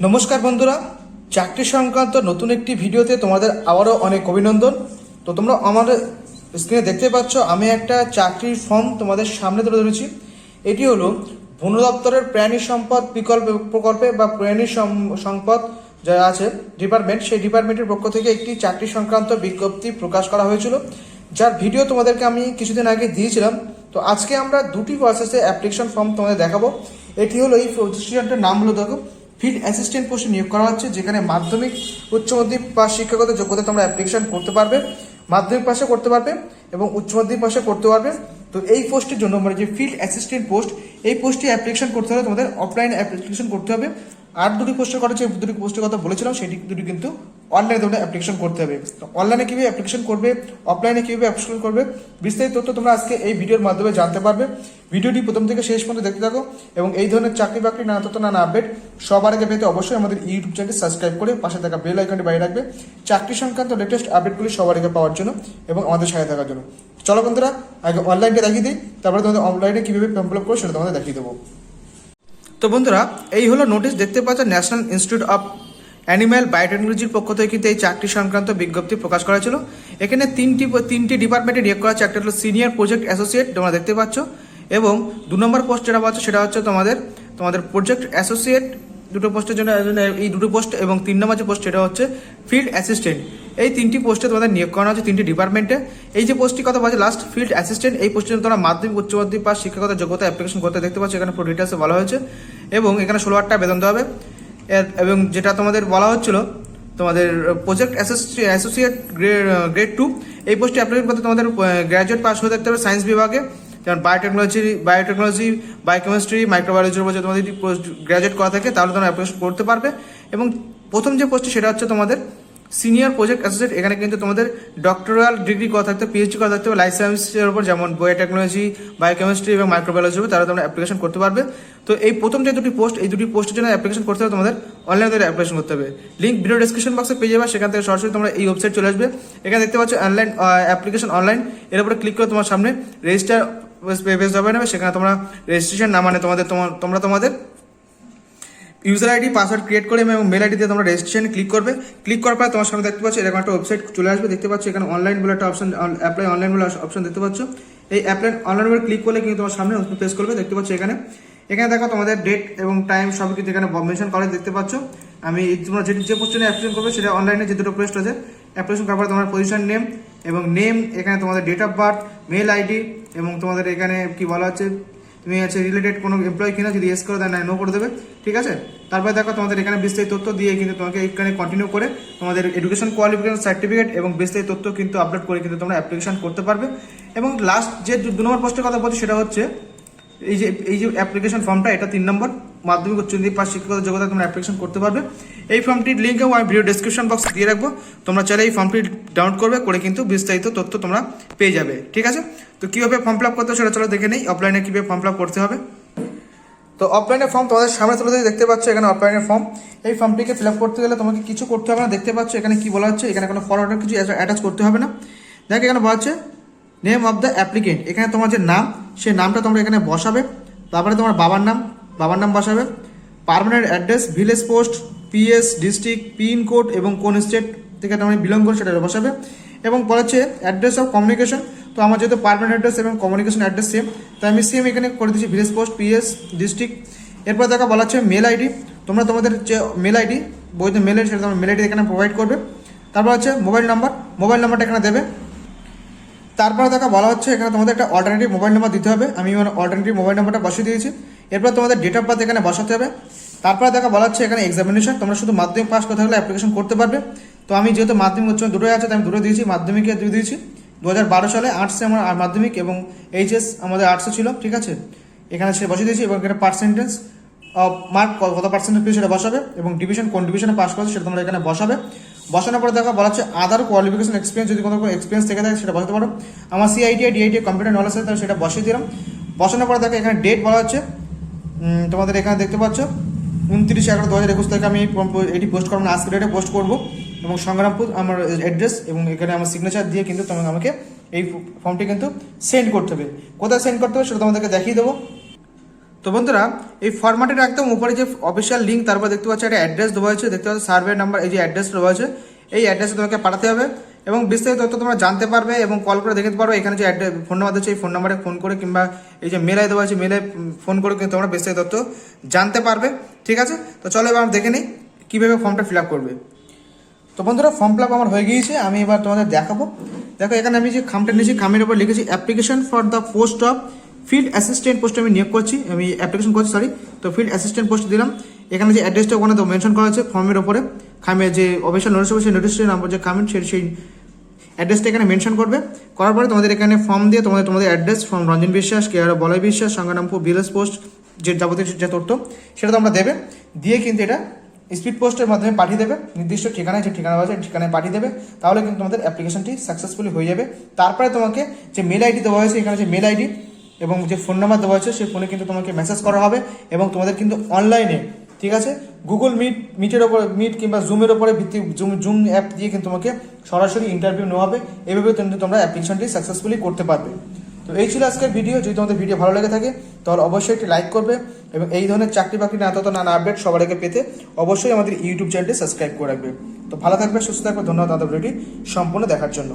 নমস্কার বন্ধুরা, চাকরি সংক্রান্ত নতুন একটি ভিডিওতে তোমাদের আবারও অনেক অভিনন্দন। তো তোমরা আমাদের স্ক্রিনে দেখতে পাচ্ছ আমি একটা চাকরির ফর্ম তোমাদের সামনে তুলে ধরেছি। এটি হলো বন দপ্তরের প্রাণী সম্পদ প্রকল্পে বা প্রাণী সম্পদ যা আছে ডিপার্টমেন্ট, সেই ডিপার্টমেন্টের পক্ষ থেকে একটি চাকরি সংক্রান্ত বিজ্ঞপ্তি প্রকাশ করা হয়েছিল, যার ভিডিও তোমাদেরকে আমি কিছুদিন আগে দিয়েছিলাম। তো আজকে আমরা দুটি প্রসেসে অ্যাপ্লিকেশন ফর্ম তোমাদের দেখাবো। এটি হলো এই প্রতিষ্ঠানটার নাম হলো দেখো ফিল্ড অ্যাসিস্ট্যান্ট পোস্টে নিয়োগ করা হচ্ছে, যেখানে মাধ্যমিক, উচ্চ মাধ্যমিক বা শিক্ষাগত যোগ্যতা তোমরা অ্যাপ্লিকেশন করতে পারবে। মাধ্যমিক পাশে করতে পারবে এবং উচ্চ মাধ্যমিক পাশে করতে পারবে। তো এই পোস্টের জন্য মানে যে ফিল্ড অ্যাসিস্ট্যান্ট পোস্ট, এই পোস্টে অ্যাপ্লিকেশন করতে হলে তোমাদের অফলাইনে অ্যাপ্লিকেশন করতে হবে। আর দুটি পোস্টের কথা দুটি পোস্টের কথা বলেছিলাম, সেটি দুটি কিন্তু অনলাইনে তোমরা অ্যাপ্লিকেশন করতে হবে। তো অনলাইনে কীভাবে অ্যাপ্লিকেশন করবে, অফলাইনে কীভাবে অ্যাপ্লিকেশন করবে, বিস্তারিত তথ্য তোমরা আজকে এই ভিডিওর মাধ্যমে জানতে পারবে। ভিডিওটি প্রথম থেকে শেষ পর্যন্ত দেখতে থাকো এবং এই ধরনের চাকরি বাকরি নানা তথ্য নানা আপডেট সবার আগে পেতে অবশ্যই আমাদের ইউটিউব চ্যানেলটি সাবস্ক্রাইব করে পাশে থাকা বেল আইকনটি বাইরে রাখবে চাকরি সংক্রান্ত লেটেস্ট আপডেটগুলি সবার আগে পাওয়ার জন্য এবং আমাদের সাথে থাকার জন্য। চলো বন্ধুরা, আগে অনলাইনটা দেখিয়ে দিই, তারপরে তোমাদের অনলাইনে কীভাবে ফর্ম ফিল আপ করো সেটা তোমাদের দেখিয়ে দেবো। তো বন্ধুরা, এই হলো নোটিশ, দেখতে পাচ্ছ ন্যাশনাল ইনস্টিটিউট অফ অ্যানিম্যাল বায়োটেকনোলজির পক্ষ থেকে কিন্তু এই চাকরি সংক্রান্ত বিজ্ঞপ্তি প্রকাশ করা ছিল। এখানে তিনটি ডিপার্টমেন্টে নিয়োগ করা হচ্ছে। একটা হলো সিনিয়র প্রজেক্ট অ্যাসোসিয়েট, তোমরা দেখতে পাচ্ছ, এবং 2 নম্বর পোস্ট যেটা পাচ্ছ সেটা হচ্ছে তোমাদের প্রজেক্ট অ্যাসোসিয়েট। দুটো পোস্টের জন্য এই দুটো পোস্ট, এবং 3 নম্বর যে পোস্ট সেটা হচ্ছে ফিল্ড অ্যাসিস্ট্যান্ট। এই তিনটি পোস্টে তোমাদের নিয়োগ করা হচ্ছে, তিনটি ডিপার্টমেন্টে। এই যে পোস্টটি কথা বলছে লাস্ট, ফিল্ড অ্যাসিস্ট্যান্ট, এই পোস্টের জন্য তোমরা মাধ্যমিক, উচ্চ মাধ্যমিক বা শিক্ষাগত যোগ্যতা অ্যাপ্লিকেশন করতে দেখতে পাচ্ছ। এখানে পুরো ডিটেলসে বলা হয়েছে এবং এখানে 16,000 টাকা বেতন দেওয়া হবে। এবং যেটা তোমাদের বলা হচ্ছিল তোমাদের প্রজেক্ট অ্যাসোসিয়েট গ্রেড 2, এই পোস্টে অ্যাপ্লিকেশন করতে তোমাদের গ্র্যাজুয়েট পাস হয়ে থাকতে হবে সায়েন্স বিভাগে, যেমন বায়োটেকনোলজি, বায়োকেমিস্ট্রি, মাইক্রোবায়োলজির উপর যদি তোমাদের গ্র্যাজুয়েট করা থাকে তাহলে তোমরা অ্যাপ্লিকেশন করতে পারবে। এবং প্রথম যে পোস্টটি সেটা হচ্ছে তোমাদের সিনিয়র প্রজেক্ট অ্যাসোসিয়েট। এখানে কিন্তু তোমাদের ডক্টরাল ডিগ্রি করা থাকতে হবে, পিএইচডি করা থাকতে হবে লাইফ সায়েন্সের উপর, যেমন বায়োটেকনোলজি, বায়োকেমিস্ট্রি এবং মাইক্রোবায়োলজির উপর, তারা তোমরা অ্যাপ্লিকেশন করতে পারবে। তো এই প্রথম যে দুটি পোস্ট, এই দুটি পোস্টের জন্য অ্যাপ্লিকেশন করতে হবে তোমাদের অনলাইনে অ্যাপ্লিকেশন করতে হবে। লিঙ্ক ভিডিও ডিসক্রিপশন বক্সে পেয়ে যাবে, সেখান থেকে সরাসরি তোমরা এই ওয়েবসাইট চলে আসবে। এখানে দেখতে পাচ্ছ অনলাইন অ্যাপ্লিকেশন অনলাইন, এর উপরে ক্লিক করে তোমার সামনে রেজিস্টার পেজ হবে নেবে। সেখানে তোমরা রেজিস্ট্রেশন না মানে তোমাদের ইউজার আইডি পাসওয়ার্ড ক্রিয়েট করে এবং মেল আইডি দিয়ে তোমরা রেজিস্ট্রেশন ক্লিক করবে। ক্লিক করার পর তোমার সামনে দেখতে পাচ্ছ এরকম একটা ওয়েবসাইট চলে আসবে। দেখতে পাচ্ছ এখানে অনলাইন বলে একটা অপশন, অ্যাপ্লাই অনলাইন বলে অপশন দেখতে পাচ্ছ। এই অ্যাপ্লাই অনলাইন বলে ক্লিক করলে কিন্তু তোমার সামনে পেজ করবে। দেখতে পাচ্ছ এখানে দেখো তোমাদের ডেট এবং টাইম সব কিছু এখানে মেনশন করে দেখতে পাচ্ছ। আমি তোমরা যে পোস্টে অ্যাপ্লিকেশন করবে সেটা অনলাইনে যে দুটো পোস্ট আছে, অ্যাপ্লিকেশন করার পর তোমার পজিশন নেম এবং নেম, এখানে তোমাদের date of birth, mail ID, এবং তোমাদের এখানে কি বলা হচ্ছে তুমি হচ্ছে রিলেটেড কোনো এমপ্লয় কিনা, যদি এস করে দেয় না নো করে দেবে, ঠিক আছে। তারপরে দেখো তোমাদের এখানে বিস্তারিত তথ্য দিয়ে কিন্তু তোমাকে এখানে কন্টিনিউ করে তোমাদের এডুকেশন কোয়ালিফিকেশন সার্টিফিকেট এবং বিস্তারিত তথ্য কিন্তু আপলোড করে কিন্তু তোমরা অ্যাপ্লিকেশন করতে পারবে। এবং লাস্ট যে 2 নম্বর পোস্টের কথা বলছি সেটা হচ্ছে এই যে অ্যাপ্লিকেশন ফর্মটা, এটা 3 নম্বর, মাধ্যমিক, উচ্চ মাধ্যমিক পাস শিক্ষাগত যোগ্যতা তোমরা অ্যাপ্লিকেশন করতে পারবে। এই ফর্মটির লিঙ্কও আমি ভিডিও ডেসক্রিপশন বক্সে দিয়ে রাখবো, তোমরা চাইলে এই ফর্মটি ডাউনলোড করবে, করে কিন্তু বিস্তারিত তথ্য তোমরা পেয়ে যাবে, ঠিক আছে। তো কীভাবে ফর্ম ফিল আপ করতে হবে সেটা চলো দেখে নেই, অফলাইনে কীভাবে ফর্ম ফিল আপ করতে হবে। তো অফলাইনের ফর্ম তোমাদের সামনে তুলে দেখতে পাচ্ছ, এখানে অফলাইনের ফর্ম। এই ফর্মটিকে ফিল আপ করতে গেলে তোমাকে কিছু করতে হবে না। দেখতে পাচ্ছ এখানে কি বলা হচ্ছে, এখানে কোনো ফরওয়ার্ডার কিছু অ্যাটাচ করতে হবে না। দেখো এখানে বলা হচ্ছে নেম অফ দ্য অ্যাপ্লিকেন্ট, এখানে তোমার যে নাম সেই নামটা তোমরা এখানে বসাবে। তারপরে তোমার বাবার নাম বসাবে, permanent address, village post, PS, district, pincode এবং কোন স্টেট থেকে তোমরা বিলং করো সেটা বসাবে। এবং বলা হচ্ছে অ্যাড্রেস অফ কমিউনিকেশন, তো আমার যেহেতু পার্মানেন্ট অ্যাড্রেস এবং কমিউনিকেশন অ্যাড্রেস সেম, তাই আমি সেম এখানে করে দিচ্ছি ভিলেজ পোস্ট, পিএস, ডিস্ট্রিক্ট। এরপর দেখা বলা হচ্ছে মেল আইডি, তোমরা তোমাদের যে মেল আইডি বইতে মেলের সেটা তোমরা মেল আইডি এখানে প্রোভাইড করবে। তারপর হচ্ছে মোবাইল নাম্বারটা এখানে দেবে। তারপরে দেখা বলা হচ্ছে এখানে তোমাদের একটা অল্টারনেটিভ মোবাইল নাম্বার দিতে হবে, আমি অল্টারনেটিভ মোবাইল নাম্বারটা বসিয়ে দিয়েছি। এরপর তোমাদের ডেট অফ বার্থ এখানে বসাতে হবে। তারপরে দেখা বলা হচ্ছে এখানে এক্সামিনেশন, তোমরা শুধু মাধ্যমিক পাস করতে হলে অ্যাপ্লিকেশন করতে পারবে। তো আমি যেহেতু মাধ্যমিক উচ্চ দুটোই আছে তাই আমি দুটো দিয়েছি, মাধ্যমিকে দিয়েছি 2012 সালে, আর্টসে আমার মাধ্যমিক এবং এইচএস আমাদের আর্টসে ছিল, ঠিক আছে। এখানে সে বসিয়ে দিয়েছি এবং এখানে পার্সেন্টেজ অফ মার্ক কত পার্সেন্টেজ পেয়ে সেটা বসাবে এবং ডিভিশন কোন ডিভিশনে পাস করছে সেটা তোমরা এখানে বসাবে। বসানোর পরে দেখা বলা হচ্ছে আদার কোয়ালিফিকেশন এক্সপিরিয়েন্স, যদি কোনো এক্সপিরিয়েন্স থেকে থাকে সেটা বসাতে পারো। আমার সিআইটিআই, ডিআইটিআই কম্পিউটার নলেজ আছে, তাহলে সেটা বসিয়ে দিলাম। বসানোর পরে দেখা এখানে ডেট বলা হচ্ছে, তোমাদের এখানে দেখতে পাচ্ছ 29/11/2021 থেকে আমি এটি পোস্ট করবো না, আজকে ডেটে পোস্ট করবো। এবং সংগ্রামপুর আমার অ্যাড্রেস এবং এখানে আমার সিগনেচার দিয়ে কিন্তু তোমাকে আমাকে এই ফর্মটি কিন্তু সেন্ড করতে হবে। কোথায় সেন্ড করতে হবে সেটা তোমাদেরকে দেখিয়ে দেবো। তো বন্ধুরা এই ফরম্যাটের একদম উপরে যে অফিসিয়াল লিঙ্ক, তারপর দেখতে পাচ্ছ একটা অ্যাড্রেস দেওয়া হয়েছে, দেখতে পাচ্ছ সার্ভে নাম্বার, এই যে অ্যাড্রেস দেওয়া হয়েছে এই অ্যাড্রেসে তোমাকে পাঠাতে হবে এবং বিস্তারিত তথ্য তোমরা জানতে পারবে এবং কল করে দেখতে পারো। এখানে যে ফোন নাম্বার দিচ্ছে এই ফোন নাম্বারে ফোন করে কিংবা এই যে মেলায় দেওয়া আছে মেলে ফোন করে কিন্তু তোমরা বিস্তারিত তথ্য জানতে পারবে। ঠিক আছে, তো চলো এবার আমরা দেখে নিই কীভাবে ফর্মটা ফিল আপ করবে। তো বন্ধুরা ফর্ম ফিল আপ আমার হয়ে গিয়েছে, আমি এবার তোমাদের দেখাবো। দেখো এখানে আমি যে খামটা নিয়েছি, খামের উপর লিখেছি application for the post of field assistant পোস্টে আমি নিয়োগ করছি, আমি অ্যাপ্লিকেশন করছি তো ফিল্ড অ্যাসিস্ট্যান্ট পোস্ট দিলাম। এখানে যে অ্যাড্রেসটা ওখানে তো মেনশন করা হয়েছে ফর্মের ওপরে, খামে যে অফিসিয়াল নোটিশ হবে সেই নোটিশের নাম্বার যে খামের সেই অ্যাড্রেসটা এখানে মেনশন করবে। করার পরে তোমাদের এখানে ফর্ম দিয়ে তোমাদের অ্যাড্রেস, ফর্ম রঞ্জন বিশ্বাস, কে আর বলয় বিশ্বাস, সংগ্রামপুর বিএলএস পোস্ট, যে যাবতীয় যে তথ্য সেটা তোমরা দেবে, দিয়ে কিন্তু এটা স্পিড পোস্টের মাধ্যমে পাঠিয়ে দেবে নির্দিষ্ট ঠিকানায়, যে ঠিকানা আছে ঠিকানায় পাঠিয়ে দেবে। তাহলে কিন্তু তোমাদের অ্যাপ্লিকেশনটি সাকসেসফুলি হয়ে যাবে। তারপরে তোমাকে যে মেল আইডি দেওয়া হয়েছে, এখানে যে মেল আইডি এবং যে ফোন নাম্বার দেওয়া হয়েছে সেই ফোনে কিন্তু তোমাকে মেসেজ করা হবে এবং তোমাদের কিন্তু অনলাইনে, ঠিক আছে, গুগল মিটের ওপরে কিংবা জুমের ওপরে জুম অ্যাপ দিয়ে কিন্তু তোমাকে সরাসরি ইন্টারভিউ নেওয়া হবে। এইভাবে কিন্তু তোমরা অ্যাপ্লিকেশনটি সাকসেসফুলি করতে পারবে। তো এই ছিল আজকের ভিডিও। যদি তোমাদের ভিডিও ভালো লেগে থাকে তাহলে অবশ্যই একটি লাইক করবে এবং এই ধরনের চাকরি বাকরি নানা আপডেট সবার আগে পেতে অবশ্যই আমাদের ইউটিউব চ্যানেলটি সাবস্ক্রাইব করে রাখবে। তো ভালো থাকবে, সুস্থ থাকবে। ধন্যবাদ আমাদের ভিডিওটি সম্পূর্ণ দেখার জন্য।